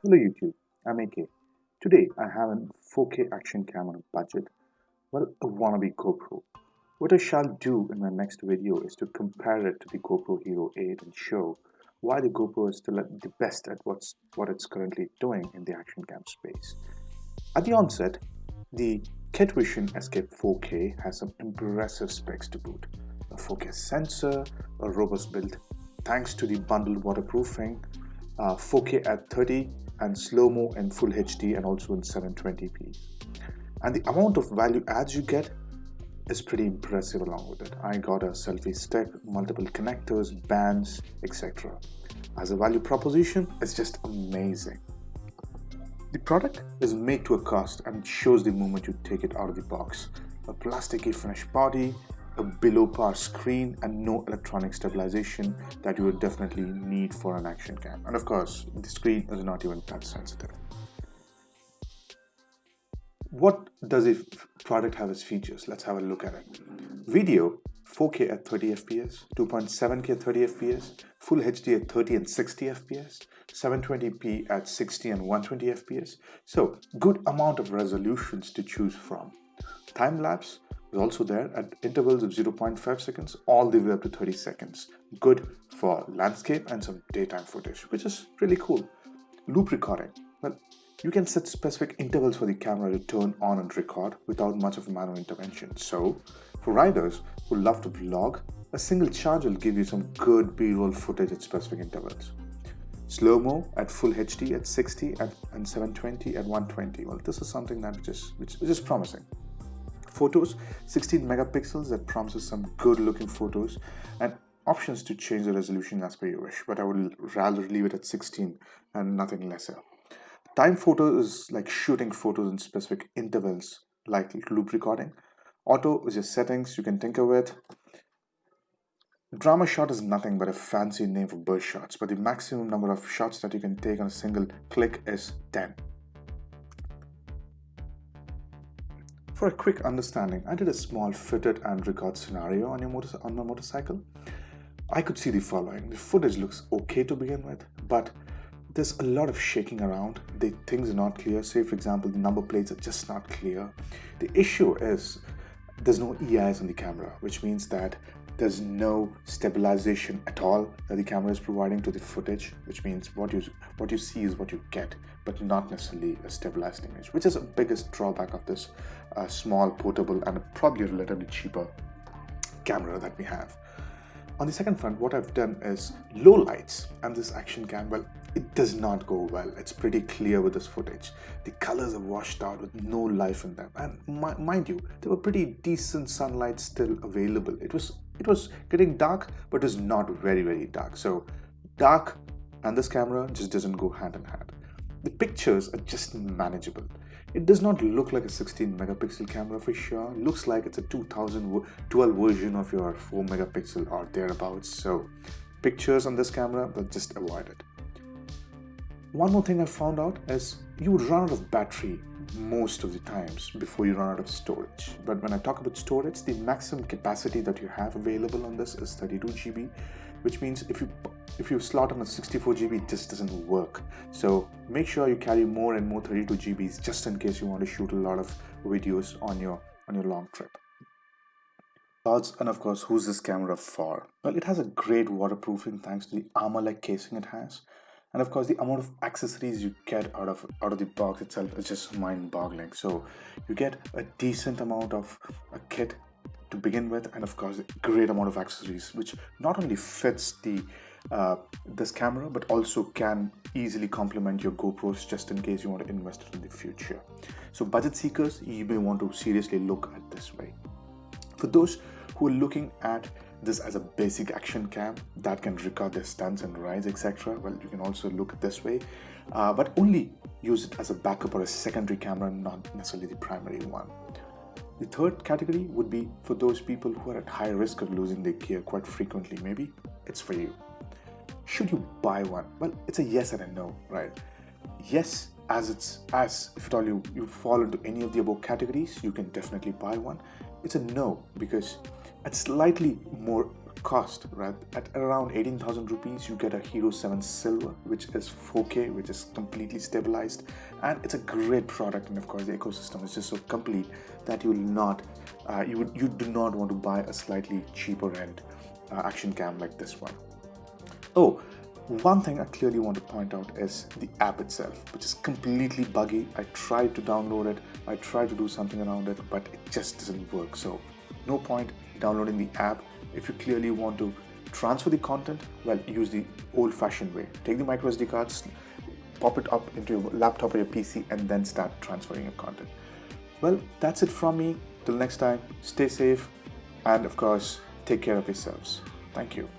Hello YouTube, I'm AK. Today I have a 4K action cam on a budget, well a wannabe GoPro. What I shall do in my next video is to compare it to the GoPro Hero 8 and show why the GoPro is still at the best at what it's currently doing in the action cam space. At the onset, the Kitvision Escape 4K has some impressive specs to boot. A 4K sensor, a robust build thanks to the bundled waterproofing, 4K at 30 and Slo-Mo in Full HD and also in 720p. And the amount of value adds you get is pretty impressive along with it. I got a selfie stick, multiple connectors, bands, etc. As a value proposition, it's just amazing. The product is made to a cost and it shows the moment you take it out of the box. A plasticky finished body, a below par screen, and no electronic stabilization that you would definitely need for an action cam. And of course, the screen is not even touch sensitive. What does the product have as features? Let's have a look at it. Video 4K at 30 fps, 2.7K at 30 fps, Full HD at 30 and 60 fps, 720p at 60 and 120 fps. So good amount of resolutions to choose from. Time lapse is also there at intervals of 0.5 seconds all the way up to 30 seconds. Good for landscape and some daytime footage, which is really cool. Loop recording. Well, you can set specific intervals for the camera to turn on and record without much of manual intervention. So, for riders who love to vlog, a single charge will give you some good B-roll footage at specific intervals. Slo-Mo at Full HD at 60 and 720 at 120. Well, this is something that which is promising. Photos, 16 megapixels that promises some good looking photos, and options to change the resolution as per your wish, but I would rather leave it at 16 and nothing lesser. Time photo is like shooting photos in specific intervals, like loop recording. Auto is your settings you can tinker with. Drama shot is nothing but a fancy name for burst shots, but the maximum number of shots that you can take on a single click is 10. For a quick understanding, I did a small fitted and record scenario on my motorcycle. I could see the following. The footage looks okay to begin with, but there's a lot of shaking around. Things are not clear. Say for example, the number plates are just not clear. The issue is there's no EIS on the camera, which means that there's no stabilization at all that the camera is providing to the footage, which means what you see is what you get, but not necessarily a stabilized image, which is the biggest drawback of this small, portable, and probably relatively cheaper camera that we have. On the second front, what I've done is low lights, and this action cam, well, it does not go well. It's pretty clear with this footage. The colors are washed out with no life in them, and mind you, there were pretty decent sunlight still available. It was getting dark, but it was not very dark. So dark and this camera just doesn't go hand in hand. The pictures are just manageable. It does not look like a 16 megapixel camera for sure. It looks like it's a 2012 version of your 4 megapixel or thereabouts. So pictures on this camera, but just avoid it. One more thing I found out is you would run out of battery most of the times before you run out of storage. But when I talk about storage, the maximum capacity that you have available on this is 32 GB, which means if you slot on a 64 GB, it just doesn't work. So make sure you carry more and more 32 GBs just in case you want to shoot a lot of videos on your long trip. And of course, who's this camera for? Well, it has a great waterproofing thanks to the armor-like casing it has. And of course, the amount of accessories you get out of the box itself is just mind-boggling. So you get a decent amount of a kit to begin with, and of course, a great amount of accessories, which not only fits this camera, but also can easily complement your GoPros just in case you want to invest in the future. So budget seekers, you may want to seriously look at this way. For those who are looking at this as a basic action cam that can record their stunts and rides, etc., well, you can also look this way, but only use it as a backup or a secondary camera, not necessarily the primary one. The third category would be for those people who are at high risk of losing their gear quite frequently. Maybe it's for you. Should you buy one? Well, it's a yes and a no, right? Yes, as if at all you fall into any of the above categories, you can definitely buy one. It's a no because it's slightly more cost, right? At around 18,000 rupees, you get a Hero 7 Silver, which is 4K, which is completely stabilized, and it's a great product. And of course, the ecosystem is just so complete that you will not, you do not want to buy a slightly cheaper end action cam like this one. Oh, one thing I clearly want to point out is the app itself, which is completely buggy. I tried to download it, I tried to do something around it, but it just doesn't work. So no point downloading the app. If you clearly want to transfer the content, well, use the old-fashioned way. Take the micro SD cards, pop it up into your laptop or your PC, and then start transferring your content. Well, that's it from me. Till next time, stay safe, and of course, take care of yourselves. Thank you.